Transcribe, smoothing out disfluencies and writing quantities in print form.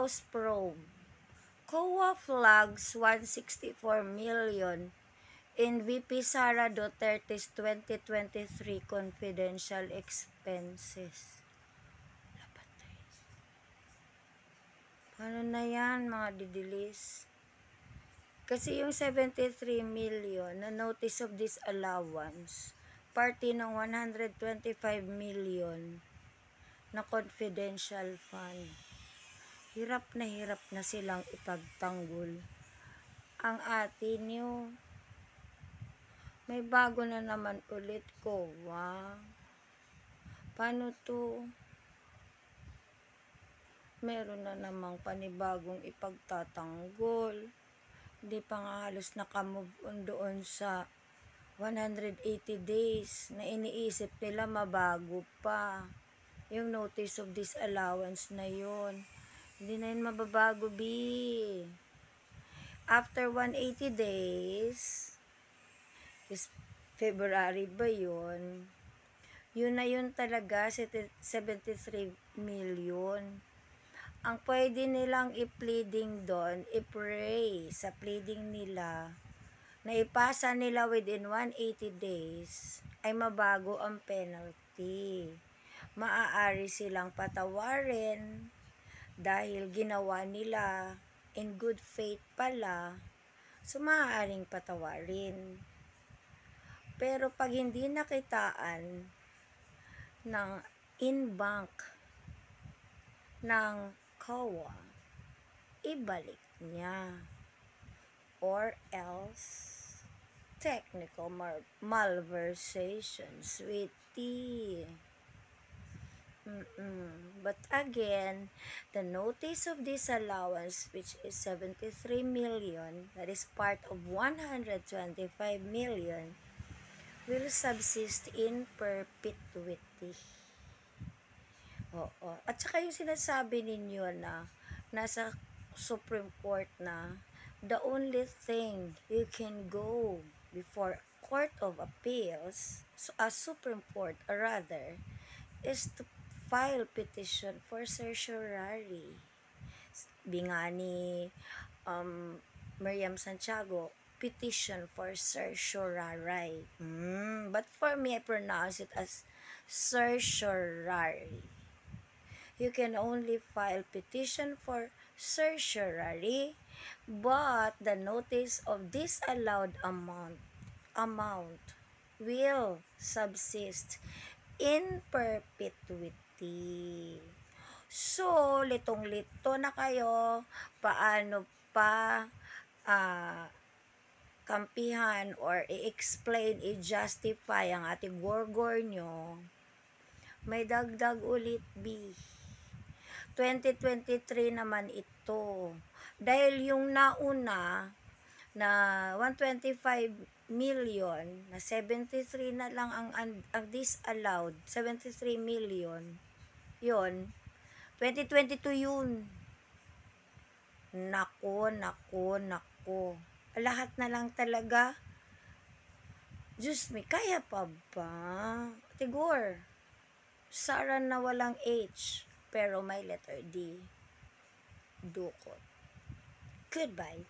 House probe. COA flags 164 million in VP Sara Duterte's 2023 confidential expenses. Paano na yan, mga didilis? Kasi yung 73 million na notice of disallowance, party ng 125 million na confidential fund. Hirap na silang ipagtanggol. Ang atin nyo, may bago na naman ulit ko. Wow. Paano to? Meron na namang panibagong ipagtatanggol. Hindi pa nga halos nakamove on doon sa 180 days na iniisip nila mabago pa. Yung notice of disallowance na yon. Hindi na yun mababago, B. After 180 days, is February ba yun? Yun na yun talaga, 73 million. Ang pwede nilang i-pleading doon, i-pray sa pleading nila na ipasa nila within 180 days ay mabago ang penalty. Maaari silang patawarin dahil ginawa nila in good faith pala, so maaaring patawarin. Pero pag hindi nakitaan ng in-bank ng COA, ibalik niya. Or else, technical malversation, sweetie. But again, the notice of disallowance, which is 73 million, that is part of 125 million, will subsist in perpetuity. Oo. At saka yung sinasabi ninyo na nasa Supreme Court na the only thing you can go before Court of Appeals, so a Supreme Court rather, is to file petition for certiorari. Bingani Miriam Santiago, petition for certiorari. But for me, I pronounce it as certiorari. You can only file petition for certiorari, but the notice of disallowed amount will subsist in perpetuity. So, litong-lito na kayo, paano pa kampihan or i-explain, i-justify ang ating gorgor nyo. May dagdag ulit, B. 2023 naman ito. Dahil yung nauna na 125 million, na 73 na lang ang disallowed, 73 million, yon 2022 yun. Nako. Lahat na lang talaga. Diyos me, kaya pa ba? Tigor, Sara na walang H, pero may letter D. Dukot. Goodbye.